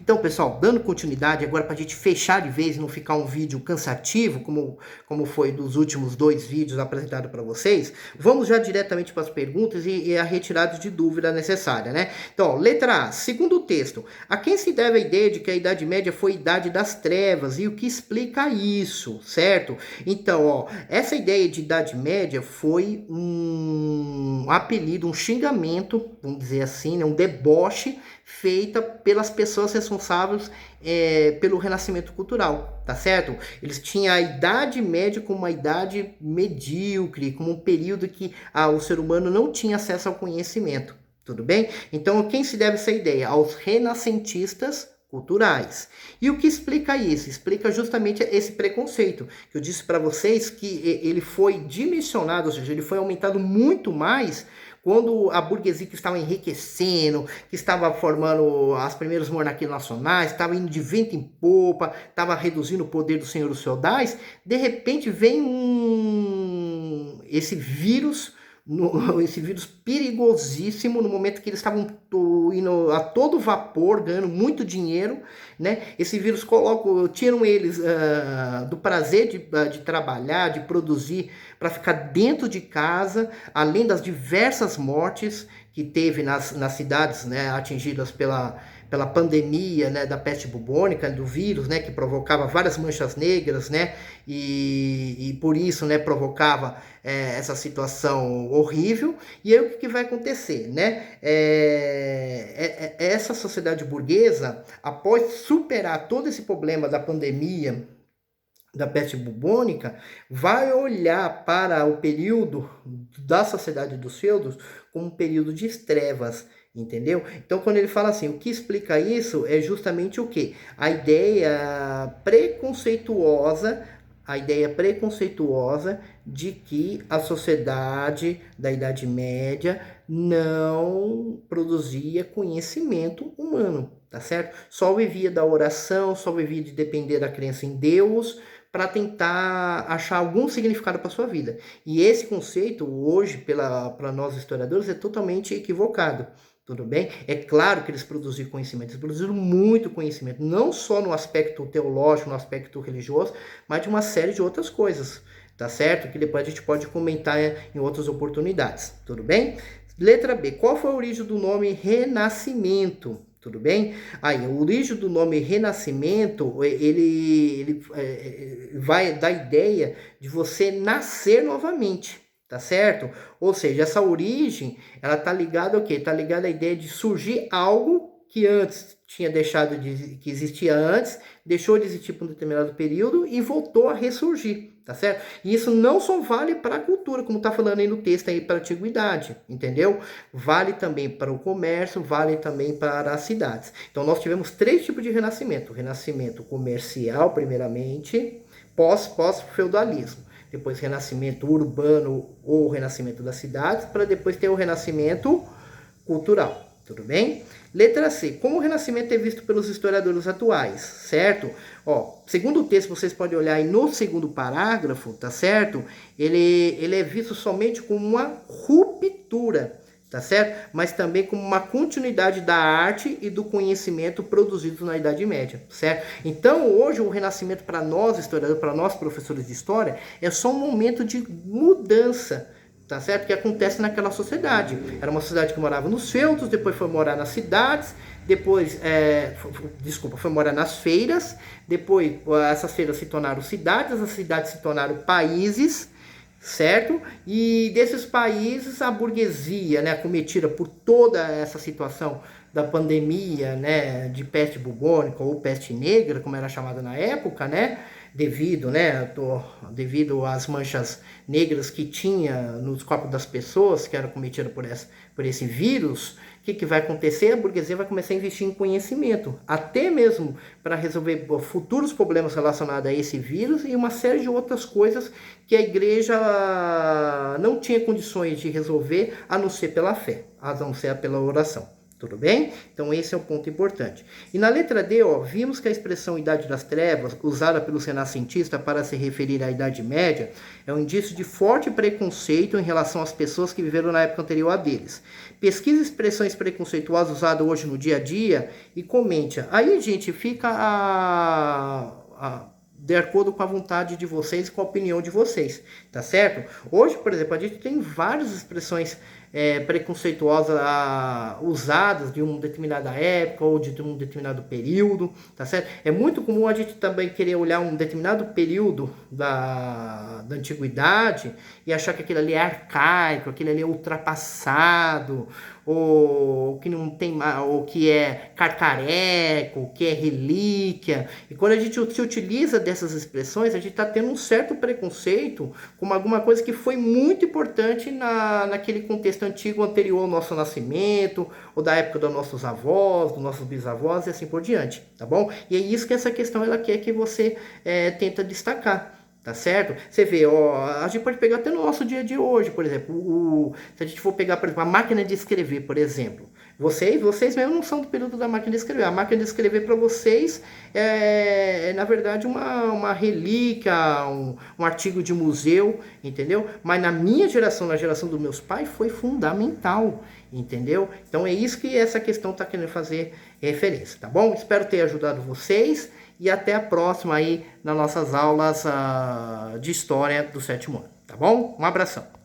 Então, pessoal, dando continuidade agora para a gente fechar de vez e não ficar um vídeo cansativo, como foi dos últimos 2 vídeos apresentados para vocês, vamos já diretamente para as perguntas e a retirada de dúvida necessária, né? Então, ó, letra A, segundo o texto, a quem se deve a ideia de que a Idade Média foi a Idade das Trevas e o que explica isso, certo? Então, ó, essa ideia de Idade Média foi um apelido, um xingamento, vamos dizer assim, né, um deboche feita pelas pessoas responsáveis pelo renascimento cultural, tá certo? Eles tinham a Idade Média como uma idade medíocre, como um período que o ser humano não tinha acesso ao conhecimento, tudo bem? Então, quem se deve essa ideia? Aos renascentistas culturais. E o que explica isso? Explica justamente esse preconceito, que eu disse para vocês que ele foi dimensionado, ou seja, ele foi aumentado muito mais quando a burguesia que estava enriquecendo, que estava formando as primeiras monarquias nacionais, estava indo de vento em popa, estava reduzindo o poder dos senhores feudais, de repente vem esse vírus, esse vírus perigosíssimo no momento que eles estavam indo a todo vapor, ganhando muito dinheiro, né? Esse vírus tiram eles do prazer de trabalhar, de produzir, para ficar dentro de casa, além das diversas mortes que teve nas cidades, né, atingidas pela pandemia, né, da peste bubônica, do vírus, né, que provocava várias manchas negras, né, e por isso, né, provocava essa situação horrível. E aí o que vai acontecer, né? Essa sociedade burguesa, após superar todo esse problema da pandemia, da peste bubônica, vai olhar para o período da sociedade dos feudos como um período de trevas, entendeu? Então, quando ele fala assim, o que explica isso é justamente o quê? A ideia preconceituosa de que a sociedade da Idade Média não produzia conhecimento humano, tá certo? Só vivia da oração, só vivia de depender da crença em Deus, para tentar achar algum significado para sua vida. E esse conceito, hoje, para nós historiadores, é totalmente equivocado. Tudo bem? É claro que eles produziram conhecimento, eles produziram muito conhecimento, não só no aspecto teológico, no aspecto religioso, mas de uma série de outras coisas, tá certo? Que depois a gente pode comentar em outras oportunidades, tudo bem? Letra B, qual foi a origem do nome Renascimento? Tudo bem? Aí, a origem do nome Renascimento, ele vai dar a ideia de você nascer novamente, tá certo? Ou seja, essa origem, ela tá ligada ao quê? Tá ligada à ideia de surgir algo que antes tinha deixado que existia antes, deixou de existir por um determinado período e voltou a ressurgir, tá certo? E isso não só vale para a cultura, como tá falando aí no texto aí, para a antiguidade, entendeu? Vale também para o comércio, vale também para as cidades. Então nós tivemos 3 tipos de renascimento: o renascimento comercial, primeiramente, pós-feudalismo, depois renascimento urbano ou renascimento das cidades, para depois ter o renascimento cultural. Tudo bem? Letra C. Como o Renascimento é visto pelos historiadores atuais, certo? Ó, segundo o texto, vocês podem olhar aí no segundo parágrafo, tá certo? Ele é visto somente como uma ruptura, tá certo? Mas também como uma continuidade da arte e do conhecimento produzidos na Idade Média, certo? Então, hoje, o Renascimento, para nós historiadores, para nós professores de história, é só um momento de mudança, tá certo? Que acontece naquela sociedade. Era uma sociedade que morava nos feudos, depois foi morar nas cidades, depois, foi morar nas feiras, depois essas feiras se tornaram cidades, as cidades se tornaram países, certo? E desses países, a burguesia, né, acometida por toda essa situação da pandemia, né, de peste bubônica ou peste negra, como era chamada na época, né, devido às manchas negras que tinha nos corpos das pessoas que eram cometidas por esse vírus. O que vai acontecer? A burguesia vai começar a investir em conhecimento, até mesmo para resolver futuros problemas relacionados a esse vírus e uma série de outras coisas que a igreja não tinha condições de resolver, a não ser pela fé, a não ser pela oração. Tudo bem? Então esse é o ponto importante. E na letra D, ó, vimos que a expressão Idade das Trevas, usada pelos renascentistas para se referir à Idade Média, é um indício de forte preconceito em relação às pessoas que viveram na época anterior a deles. Pesquise expressões preconceituosas usadas hoje no dia a dia e comente. Aí, gente, fica de acordo com a vontade de vocês e com a opinião de vocês, tá certo? Hoje, por exemplo, a gente tem várias expressões preconceituosas usadas de uma determinada época ou de um determinado período, tá certo? É muito comum a gente também querer olhar um determinado período da antiguidade e achar que aquilo ali é arcaico, aquilo ali é ultrapassado, ou que não tem, ou que é carcareco, que é relíquia. E quando a gente se utiliza dessas expressões, a gente está tendo um certo preconceito com alguma coisa que foi muito importante naquele contexto antigo anterior ao nosso nascimento, ou da época dos nossos avós, dos nossos bisavós e assim por diante, tá bom? E é isso que essa questão ela quer que você tenta destacar. Tá certo? Você vê, ó, a gente pode pegar até no nosso dia de hoje, por exemplo, se a gente for pegar, por exemplo, a máquina de escrever, por exemplo. Vocês mesmo não são do período da máquina de escrever. A máquina de escrever para vocês na verdade, uma relíquia, um artigo de museu, entendeu? Mas na minha geração, na geração dos meus pais, foi fundamental, entendeu? Então é isso que essa questão está querendo fazer referência, tá bom? Espero ter ajudado vocês. E até a próxima aí nas nossas aulas de história do sétimo ano, tá bom? Um abração.